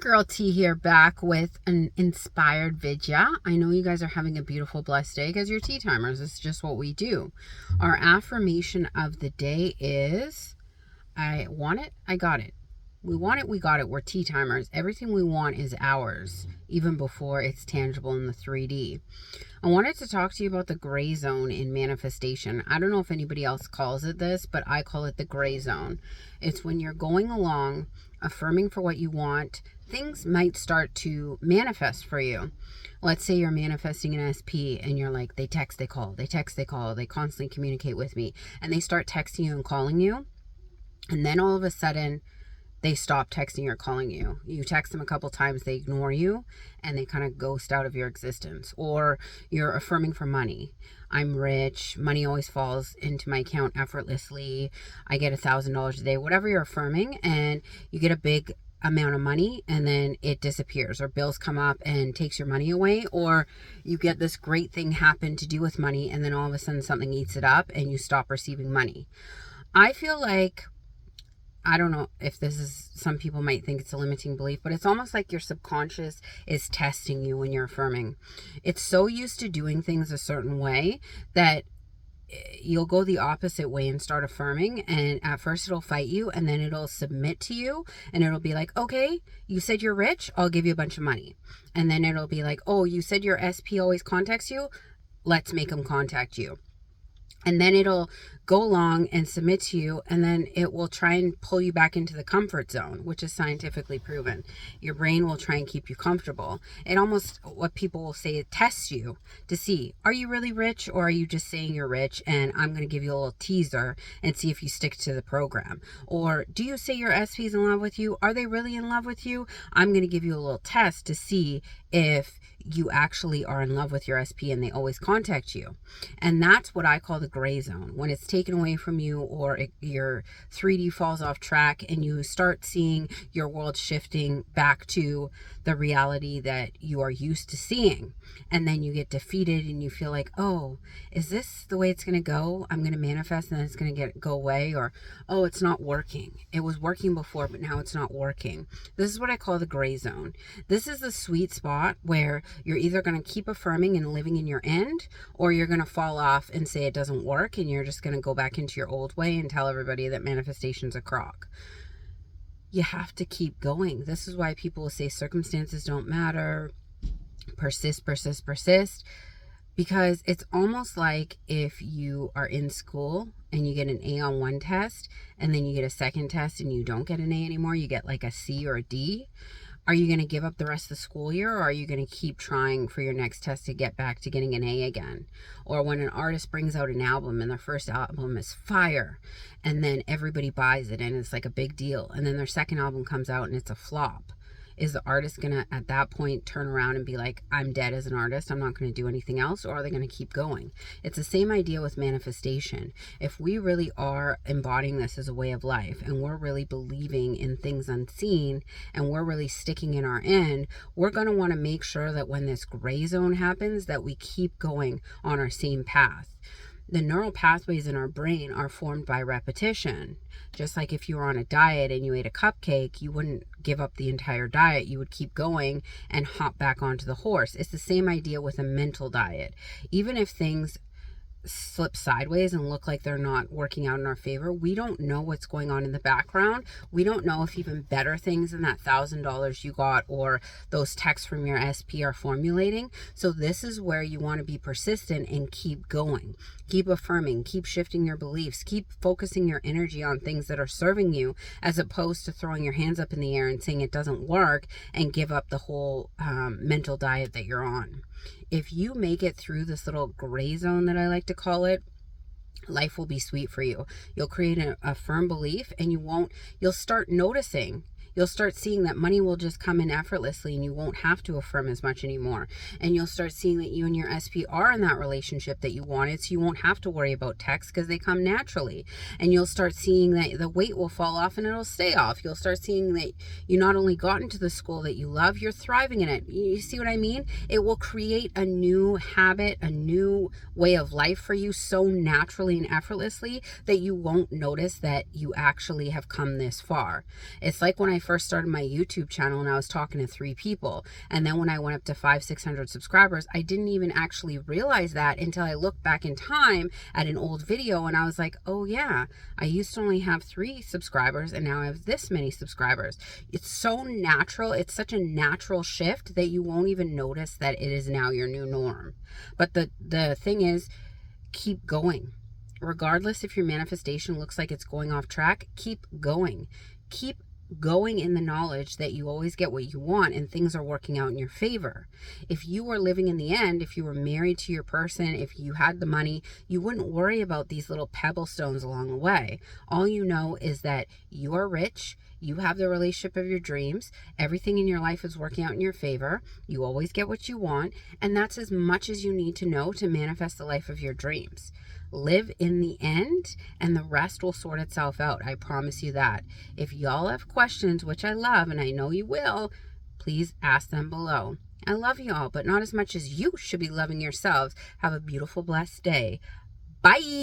Girl T here, back with an inspired video. I know you guys are having a beautiful, blessed day because you're tea timers. It's just what we do. Our affirmation of the day is, I want it, I got it. We want it, we got it. We're tea timers. Everything we want is ours, even before it's tangible in the 3D. I wanted to talk to you about the gray zone in manifestation. I don't know if anybody else calls it this, but I call it the gray zone. It's when you're going along, affirming for what you want, things might start to manifest for you. Let's say you're manifesting an SP and you're like, they text, they call, they text, they call, they constantly communicate with me, and they start texting you and calling you. And then all of a sudden, they stop texting or calling you. You text them a couple times, they ignore you, and they kind of ghost out of your existence. Or you're affirming for money. I'm rich. Money always falls into my account effortlessly. I get $1,000 a day. Whatever you're affirming, and you get a big amount of money and then it disappears, or bills come up and takes your money away, or you get this great thing happen to do with money and then all of a sudden something eats it up and you stop receiving money. I feel like, I don't know if this is, some people might think it's a limiting belief, but it's almost like your subconscious is testing you when you're affirming. It's so used to doing things a certain way that you'll go the opposite way and start affirming, and at first it'll fight you, and then it'll submit to you, and it'll be like, okay, you said you're rich, I'll give you a bunch of money. And then it'll be like, oh, you said your SP always contacts you, let's make them contact you. And then it'll go along and submit to you, and then it will try and pull you back into the comfort zone, which is scientifically proven. Your brain will try and keep you comfortable. It almost, what people will say, it tests you to see, are you really rich, or are you just saying you're rich and I'm going to give you a little teaser and see if you stick to the program? Or do you say your SP's in love with you? Are they really in love with you? I'm going to give you a little test to see if you actually are in love with your SP and they always contact you. And that's what I call the gray zone. When it's taken away from you, or your 3D falls off track and you start seeing your world shifting back to the reality that you are used to seeing. And then you get defeated and you feel like, oh, is this the way it's going to go? I'm going to manifest and then it's going to go away. Or, oh, it's not working. It was working before, but now it's not working. This is what I call the gray zone. This is the sweet spot where you're either going to keep affirming and living in your end, or you're going to fall off and say it doesn't work, and you're just going to go back into your old way and tell everybody that manifestation's a crock. You have to keep going. This is why people will say circumstances don't matter. Persist, persist, persist. Because it's almost like if you are in school and you get an A on one test, and then you get a second test and you don't get an A anymore, you get like a C or a D. Are you going to give up the rest of the school year, or are you going to keep trying for your next test to get back to getting an A again? Or when an artist brings out an album and their first album is fire, and then everybody buys it and it's like a big deal, and then their second album comes out and it's a flop. Is the artist going to, at that point, turn around and be like, I'm dead as an artist, I'm not going to do anything else? Or are they going to keep going? It's the same idea with manifestation. If we really are embodying this as a way of life, and we're really believing in things unseen, and we're really sticking in our end, we're going to want to make sure that when this gray zone happens, that we keep going on our same path. The neural pathways in our brain are formed by repetition. Just like if you were on a diet and you ate a cupcake, you wouldn't give up the entire diet. You would keep going and hop back onto the horse. It's the same idea with a mental diet. Even if things slip sideways and look like they're not working out in our favor, we don't know what's going on in the background. We don't know if even better things than that $1,000 you got or those texts from your SP are formulating. So this is where you want to be persistent and keep going. Keep affirming, keep shifting your beliefs, keep focusing your energy on things that are serving you, as opposed to throwing your hands up in the air and saying it doesn't work and give up the whole mental diet that you're on. If you make it through this little gray zone that I like to call it, life will be sweet for you. You'll create a firm belief, and you'll start noticing. You'll start seeing that money will just come in effortlessly, and you won't have to affirm as much anymore. And you'll start seeing that you and your SP are in that relationship that you wanted, so you won't have to worry about texts because they come naturally. And you'll start seeing that the weight will fall off and it'll stay off. You'll start seeing that you not only got into the school that you love, you're thriving in it. You see what I mean? It will create a new habit, a new way of life for you so naturally and effortlessly that you won't notice that you actually have come this far. It's like when I first started my YouTube channel and I was talking to 3 people. And then when I went up to 500-600 subscribers, I didn't even actually realize that until I looked back in time at an old video and I was like, oh yeah, I used to only have 3 subscribers and now I have this many subscribers. It's so natural. It's such a natural shift that you won't even notice that it is now your new norm. But the thing is, keep going. Regardless if your manifestation looks like it's going off track, keep going. Keep going in the knowledge that you always get what you want and things are working out in your favor. If you were living in the end, if you were married to your person, if you had the money, you wouldn't worry about these little pebble stones along the way. All you know is that you are rich, you have the relationship of your dreams, everything in your life is working out in your favor, you always get what you want, and that's as much as you need to know to manifest the life of your dreams. Live in the end and the rest will sort itself out. I promise you that. If y'all have questions, which I love and I know you will, please ask them below. I love you all, but not as much as you should be loving yourselves. Have a beautiful, blessed day. Bye.